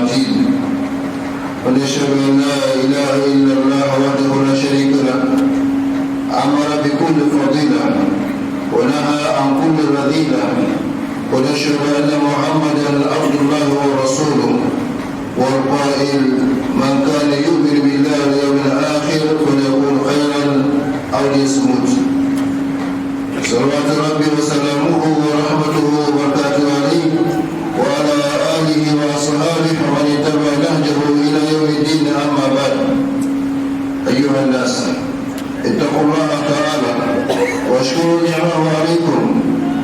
المتين ونشهد أن لا إله إلا الله وحده لا شريك له أمر بكل فضيلة ونهى عن كل رذيلة ونشهد أن محمدا عبد الله ورسوله والقائل من كان يؤمن بالله واليوم الآخر فليقول خيرا أو ليصمت صلوات ربي وسلامه ورحمته وبركاته عليه وعلى آله وأصحابه ومن اتبع نهجه إلى يوم الدين. أما بعد أيها الناس اتقوا الله تعالى واشكروا نعمه عليكم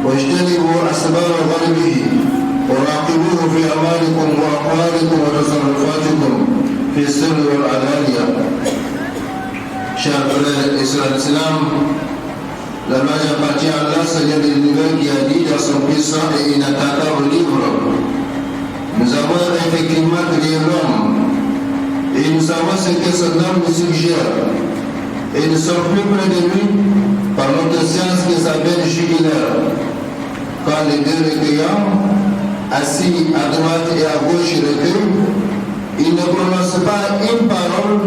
واجتنبوا أسباب غضبه وراقبوه في أعمالكم وأقوالكم وتصرفاتكم في السر والعلانية. Chers frères et sœurs d'Islam, la majeure partie à Allah, Seigneur de l'univers, qui a dit dans son puissant et inattaquable livre: nous avons effectivement créé l'homme et nous savons ce que son âme nous suggère, et nous sommes plus près de lui par notre science qui s'appelle jugulaire. Quand les deux recueillants, assis à droite et à gauche, recueillent, ils ne prononcent pas une parole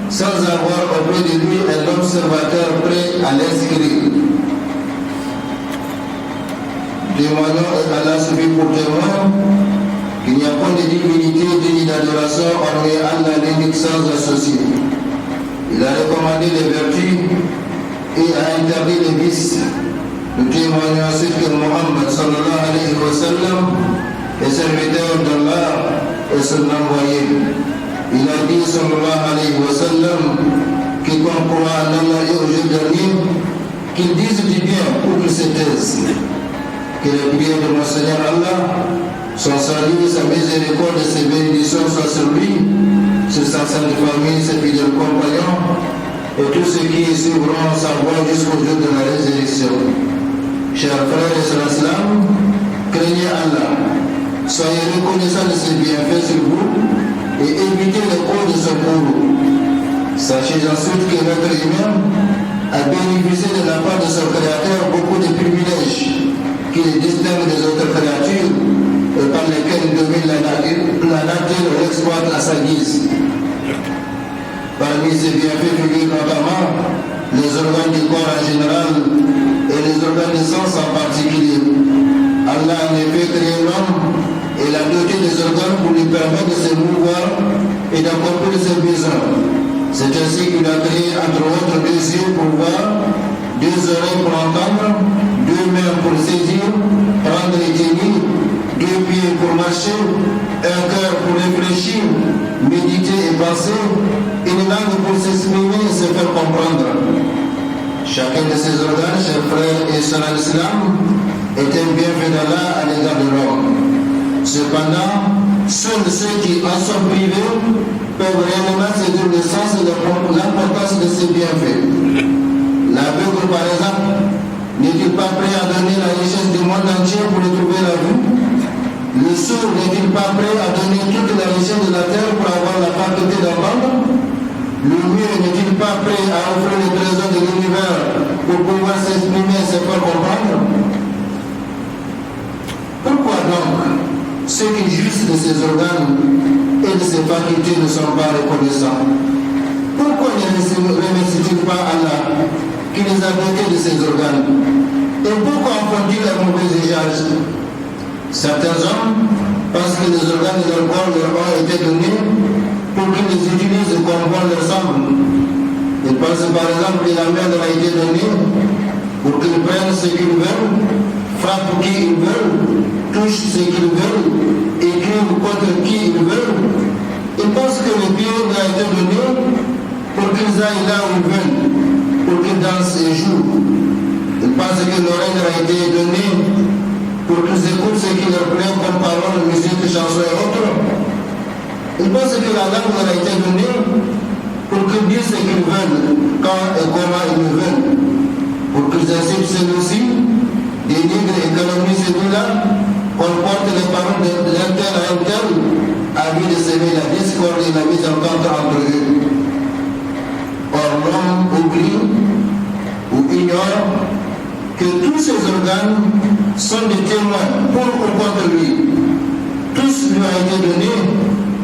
sans avoir auprès de lui un observateur prêt à l'inscrire. Témoignons et Allah suffit pour témoin qu'il n'y a pas de divinité ni d'adoration hormis Allah l'unique sans associé. Il a recommandé les vertus et a interdit les vices. Nous témoignons aussi que Muhammad sallallahu alayhi wa sallam est serviteur d'Allah et son envoyé. Il a dit sallallahu alayhi wa sallam: quiconque croit en Allah et au jour dernier, qu'il dise du bien ou qu'il se taise. Que les prières de mon Seigneur Allah, son salut, sa miséricorde et ses bénédictions soient sur lui, sur sa sainte famille, ses fidèles compagnons et tous ceux qui suivront sa voie jusqu'au jour de la résurrection. Chers frères et sœurs d'Islam, craignez Allah, soyez reconnaissants de ses bienfaits sur vous et évitez les causes de son bourreau. Sachez ensuite que l'être humain a bénéficié de la part de son Créateur beaucoup de privilèges qui les distinguent des autres créatures et par lesquels il domine la nature et l'exploite à sa guise. Parmi ces bienfaits figurent notamment les organes du corps en général et les organes de sens en particulier. Allah a en effet créé l'homme et l'a doté des organes pour lui permettre de se mouvoir et d'accomplir ses besoins. C'est ainsi qu'il a créé entre autres 2 yeux pour voir, 2 oreilles pour entendre, 2 mains pour saisir, prendre et tenir, 2 pieds pour marcher, un cœur pour réfléchir, méditer et penser, une langue pour s'exprimer et se faire comprendre. Chacun de ces organes, chers frères et sœurs de l'Islam, est un bienfait d'Allah à l'égard de l'homme. Cependant, seuls ceux qui en sont privés peuvent réellement saisir le sens et l'importance de ces bienfaits. L'aveugle, par exemple, n'est-il pas prêt à donner la richesse du monde entier pour retrouver la vue? Le sourd n'est-il pas prêt à donner toute la richesse de la terre pour avoir la faculté d'entendre? Le muet n'est-il pas prêt à offrir les trésors de l'univers pour pouvoir s'exprimer et se faire comprendre? Pourquoi donc ceux qui jouissent de ces organes et de ces facultés ne sont pas reconnaissants? Pourquoi ne remercient-ils pas Allah qui les a dotés de ces organes? Et pourquoi en font-ils un mauvais usage? Certains hommes pensent que les organes de leur corps leur ont été donnés pour qu'ils les utilisent comme bon leur semble. Ils pensent par exemple que la main leur a été donnée pour qu'ils prennent ce qu'ils veulent, frappent qui ils veulent, touchent ce qu'ils veulent, écrivent contre qui ils veulent. Ils pensent que le pied leur a été donné pour qu'ils aillent là où ils veulent, pour qu'ils dansent et jouent. Ils pensent que l'oreille leur a été donnée pour qu'ils écoutent ce qui leur plaît comme paroles, musique, chansons et autres. Ils pensent que la langue leur a été donnée pour qu'ils disent ce qu'ils veulent, quand et comment ils le veulent, pour qu'ils insultent celui-ci, dénigrent et calomnient celui-là, comportent les paroles d'un tel à un tel, à lui de semer la discorde et la mise en compte entre eux. Or l'homme oublie ou ignore que tous ces organes sont des témoins pour ou contre lui. Tous lui ont été donnés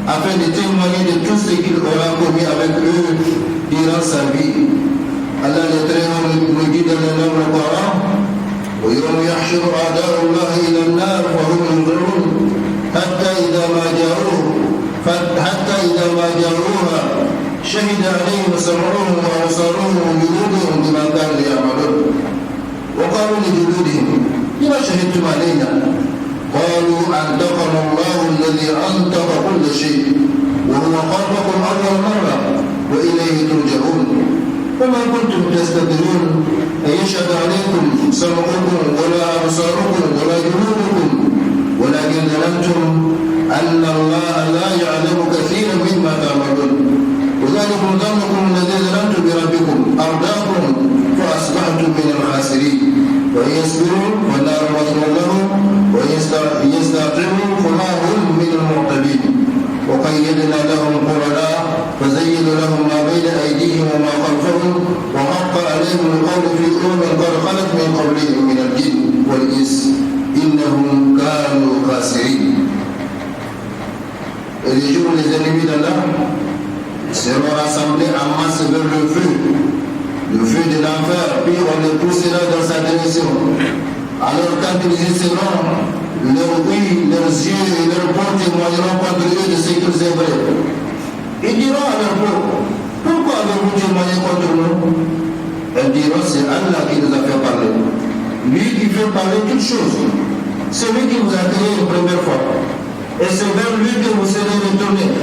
afin de témoigner de tout ce qu'il aura commis avec eux durant sa vie. Allah le Très-Haut nous dit dans le noble Coran: ويوم يحشر أعداء الله إلى النار وهم ينظرون حتى إذا ما جاءوها شهد عليهم سمعهم وأبصارهم وجلودهم بما كانوا يعملون وقالوا لجلودهم لما شهدتم علينا قالوا أنطقنا الله الذي أنطق كل شيء وهو خلقكم أول مرة وإليه ترجعون وما كنتم تستترون أن يشهد عليكم سمعكم ولا أبصاركم ولا جلودكم ولكن ظننتم أن الله لا يعلم كثيرا مما تعملون وذلكم ظنكم الذي ظننتم بربكم أرداكم فأصبحتم من الخاسرين وإن يصبروا فالنار مثوى لهم وإن يستعقموا فما هم من المعتدين وقيدنا لهم قرناء فزينوا لهم ما بين أيديهم وما خلفهم وحق عليهم القول في قد خلت من قبلهم من الجن والإنس إنهم كانوا خاسرين. Et les jours où les ennemis d'Allah seront rassemblés en masse vers le feu de l'enfer, puis on les poussera dans sa direction. Alors quand ils essaieront, leurs yeux et leurs peaux témoigneront contre eux de ce qu'ils aimeraient. Ils diront à leur peau: pourquoi avez-vous témoigné contre nous? Elles diront: c'est Allah qui nous a fait parler. Lui qui fait parler toutes choses. C'est lui qui nous a créé une première fois. Et c'est vers lui que vous serez retournés.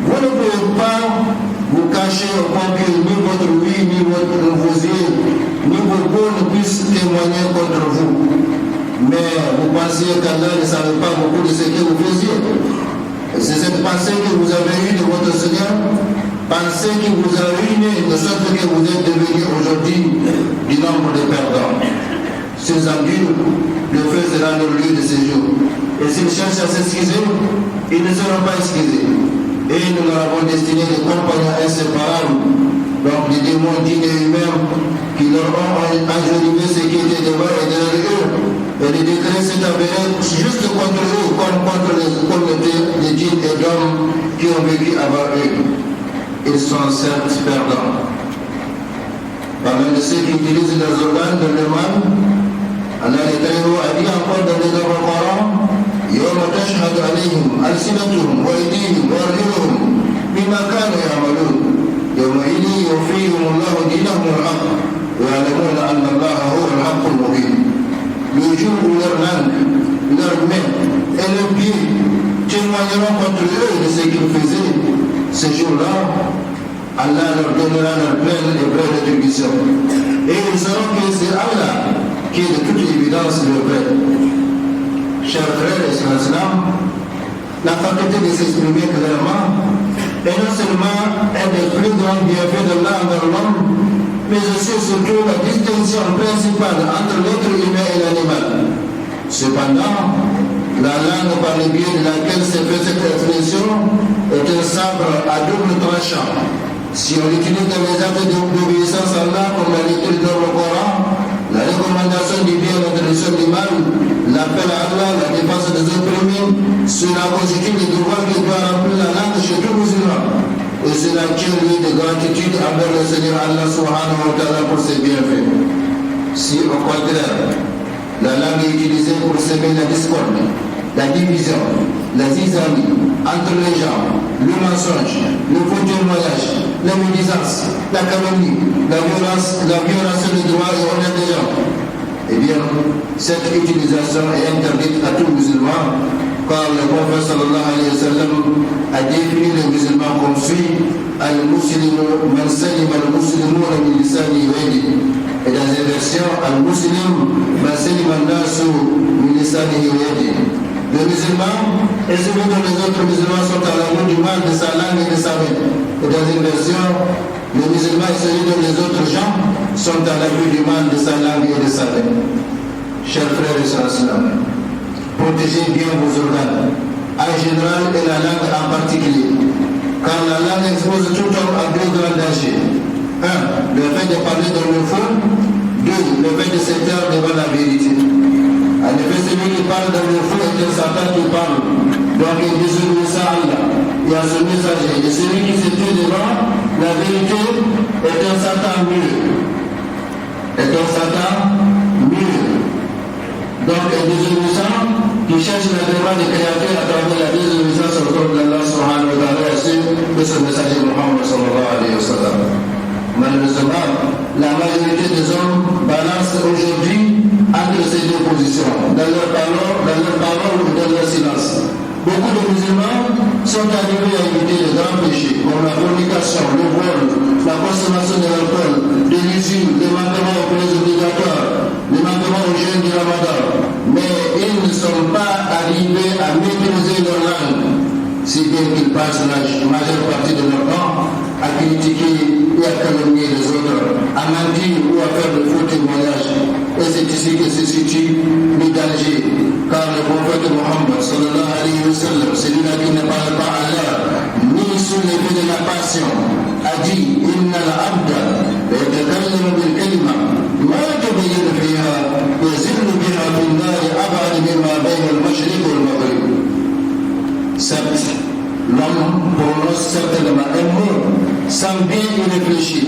Vous ne pouvez pas vous cacher au point que ni votre oui, ni vos yeux, ni vos peaux ne puissent témoigner contre vous. Mais vous pensiez qu'Allah ne savait pas beaucoup de ce que vous faisiez. Et c'est cette pensée que vous avez eue de votre Seigneur, pensée qui vous a ruiné, de sorte que vous êtes devenus aujourd'hui du nombre de perdants. Ces endures, le feu sera leur lieu de séjour. Et s'ils cherchent à s'excuser, ils ne seront pas excusés. Et nous leur avons destiné des compagnons inséparables, donc des démons dits et humains, qui leur ont enjolivé ce qui était devant et derrière eux, et les décrets s'est avéré juste contre eux, comme contre les djinns et d'hommes qui ont vécu avant eux. Ils sont certes perdants. Parmi ceux qui utilisent leurs organes dans le mal, Allah le Très-Haut a dit encore dans les œuvres Coran: يوم تشهد عليهم ألسنتهم وأيديهم وأرجلهم بما كانوا يعملون يومئذ يوفيهم الله دينهم الحق ويعلمون أن الله هو الحق المبين. Le jour où leur langue, leurs mains et leurs pieds témoigneront contre eux de ce qu'ils faisaient, ce jour-là, Allah leur donnera leur pleine et vraie rétribution. Et ils sauront que c'est Allah qui est de toute évidence le vrai. Chers frères et sœurs islam, la faculté de s'exprimer clairement est non seulement un des plus grands bienfaits d'Allah envers l'homme, mais aussi surtout la distinction principale entre l'être humain et l'animal. Cependant, la langue par le biais de laquelle s'est fait cette expression est un sabre à double tranchant. Si on l'utilise dans les actes d'obéissance à Allah, comme la lecture dans le Coran, la recommandation du bien, l'interdiction du mal, l'appel à Allah, la défense des opprimés, cela constitue le devoir qui doit remplir la langue chez tout musulman. Et cela tient lui de gratitude envers le Seigneur Allah subhanahu wa ta'ala pour ses bienfaits. Si au contraire, la langue est utilisée pour semer la discorde, la division, la zizanie entre les gens, le mensonge, le faux témoignage, la médisance, la calomnie, la violence des droits et honneur des gens, eh bien, cette utilisation est interdite à tout musulman, car le prophète sallallahu alayhi wa sallam a défini les musulmans comme suit: al-muslimu man salima al-muslimuna min lisanihi wa yadihi. Et dans une version, al-muslim man salima an-nasu min lisanihi wa yadihi. Le musulman est celui dont les autres musulmans sont à l'amour du mal de sa langue et de sa main. Et dans une version, le musulman est celui dont les autres gens sont à l'amour du mal de sa langue et de sa main. Chers frères et sœurs islam, protégez bien vos organes, en général et la langue en particulier, car la langue expose tout homme à deux grands dangers. 1. Le fait de parler dans le faux. 2. Le fait de se taire devant la vérité. En effet, celui qui parle dans le faux est un Satan qui parle, donc il désobéit à Allah. et à ce messager. Et celui qui se tue devant la vérité est un Satan mûr. Est un Satan mûr. Donc un désobéissant qui cherche l'agrément des créateurs à travers la désobéissance au corps d'Allah subhanahu wa ta'ala et de ce messager Muhammad sallallahu alayhi wa sallam. Malheureusement, la majorité des hommes balancent aujourd'hui entre ces deux positions, dans leur parole ou dans leur silence. Beaucoup de musulmans sont arrivés à éviter les grands péchés, comme la fornication, le vol, la consommation de l'alcool, de l'usure, les manquements aux prières obligatoires, les manquements aux jeûnes du Ramadan. Mais ils ne sont pas arrivés à maîtriser leur langue, si bien qu'ils passent la majeure partie de leur temps à critiquer et à calomnier les autres, à mentir ou à faire de faux témoignages. Et c'est ici que se situe le danger. Car le prophète Muhammad sallallahu alayhi wa sallam, celui-là qui ne parle pas à l'heure, ni sous l'effet de la passion, a dit Inna al-abda yatakallamu bil kalima ma tabayyana fiha yazillu biha fi an-nar ab'ad mimma bayna al-mashriq wal maghrib. Certes, l'homme prononce certainement un mot sans bien y réfléchir,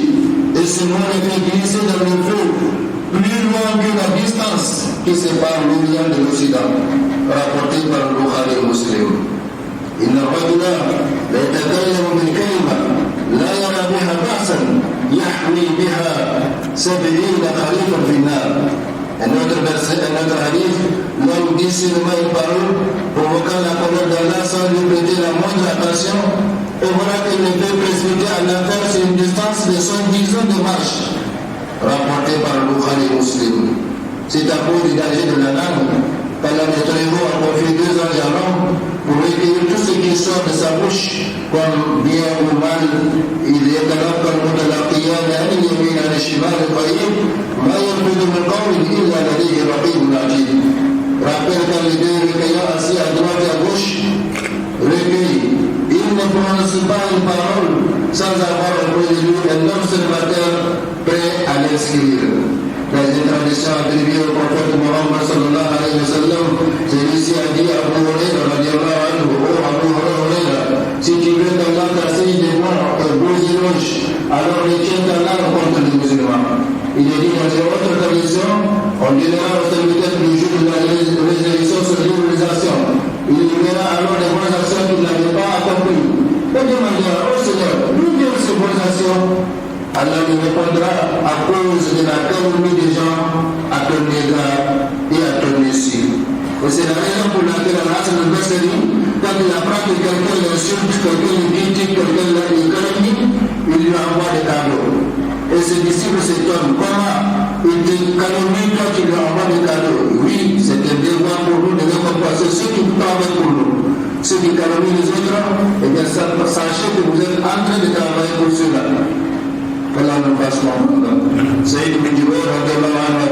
et ce mot le fait glisser dans le feu plus loin que la distance qui sépare l'Orient de l'Occident, rapporté par Bukhari et Muslim. إن الرجل لا يتكلم بالكلمة لا يرى بها بأسا يحوي بها 70 خريفا في النار. Un autre verset, un autre hadith, l'homme dit seulement une parole provoquant la colère d'Allah sans lui prêter la moindre attention, et voilà qu'il ne peut précipiter à l'enfer sur une distance de 110 ans de marche, rapporté par Bukhari et Muslim. C'est à cause du danger de la langue qu'Allah de Très-Haut a confié 2 anges à l'homme pour recueillir tout ce qui sort de sa bouche, comme bien ou mal. Il y a alors comme متلقيان عن اليمين عن الشمال القريب ما يلفظ من قول إلا لديه رقيب عتيد. Rappelle quand les deux recueillants assis à droite et à gauche recueillent. Ils ne prononcent pas une parole sans avoir auprès de lui un observateur prêt à l'inscrire. Dans une tradition attribuée au prophète Muhammad sallallahu alayhi wa sallam, celui-ci a dit à Abu Huraira radiallahu anhu, oh Abu Huraira, si tu veux qu'Allah t'asseye des beaux éloges, alors retiens ta langue contre les musulmans. Il est dit dans une autre tradition, on donnera au serviteur du jour de la résurrection sur l'immunisation. Il y verra alors des bonnes actions qu'il n'avait pas accomplies. Et demandera, oh Seigneur, d'où viennent ces bonnes actions? Allah lui répondra à cause de la calomnie des gens à ton égard et à ton insu. Et c'est la raison pour laquelle Al-Hassan al-Basri, quand il apprend que quelqu'un l'insulte, quelqu'un le critique, quelqu'un le calomnie, il lui envoie des cadeaux. Et ses disciples s'étonnent, comment il te calomnie, toi tu lui envoies des cadeaux? Oui, c'est un devoir pour nous de récompenser ceux qui travaillent pour nous. Ceux qui calomnient les autres, et bien sachez que vous êtes en train de travailler pour ceux-là. Allah nous fasse comprendre. Saïd bin Jubair a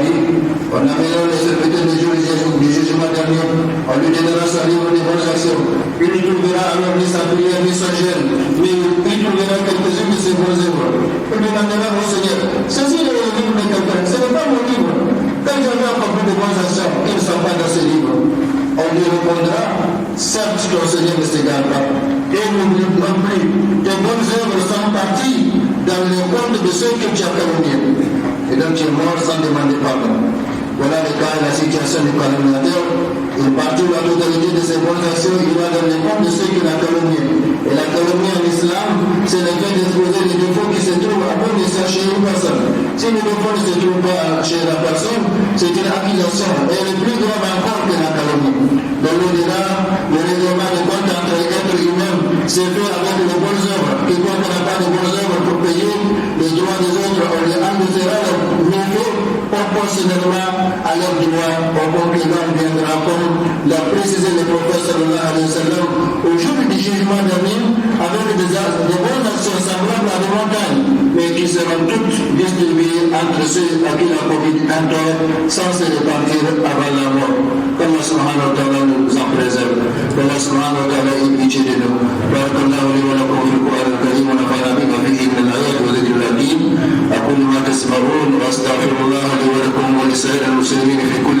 dit, on amènera les serviteurs du jour du jugement dernier, on lui donnera son livre de bonnes actions. Il ne trouvera alors ni sa prière ni son jeûne, mais il trouvera quelques-unes de ses bonnes œuvres. Il demandera au Seigneur, ceci est le livre de quelqu'un, ce n'est pas mon livre. Quand j'avais accompli de bonnes actions, ils ne sont pas dans ce livre. On lui répondra, certes ton Seigneur ne s'égare pas. Et n'oublie non plus, tes bonnes œuvres sont parties dans le compte de ceux que tu as calomniés. Et donc tu es mort sans demander pardon. Voilà le cas et la situation du calomniateur. Il partit la totalité de ses bonnes actions, il va dans le compte de ceux qui l'ont calomnié. Et la calomnie en islam, c'est le fait d'exposer les défauts qui se trouvent avant de chercher une personne. Si les défauts ne se trouvent pas chez la personne, c'est une accusation. Et elle est plus grave encore que la calomnie. Dans l'au-delà, le règlement de compte entre les êtres humains c'est fait avec les bonnes œuvres. Et quand on n'a pas de bonnes œuvres pour payer les droits des autres, on les enlèvera leur méfait proportionnellement à leurs droits. Au point que l'homme viendra, comme l'a précisé le prophète sallallahu alayhi wa sallam, au jour du jugement dernier, avec des bonnes actions semblables à des montagnes, mais qui seront toutes distribuées entre ceux à qui la commis un tort sans se repentir avant la mort. Allah subhanahu wa ta'ala nous en préserve. Allah subhanahu wa ta'ala est pitié de nous. بارك الله لي ولكم في القرآن الكريم ونفعنا بما فيه من الآيات والذكر الحكيم. أقول ما تسمعون وأستغفر الله لي ولكم ولسائر المسلمين في كل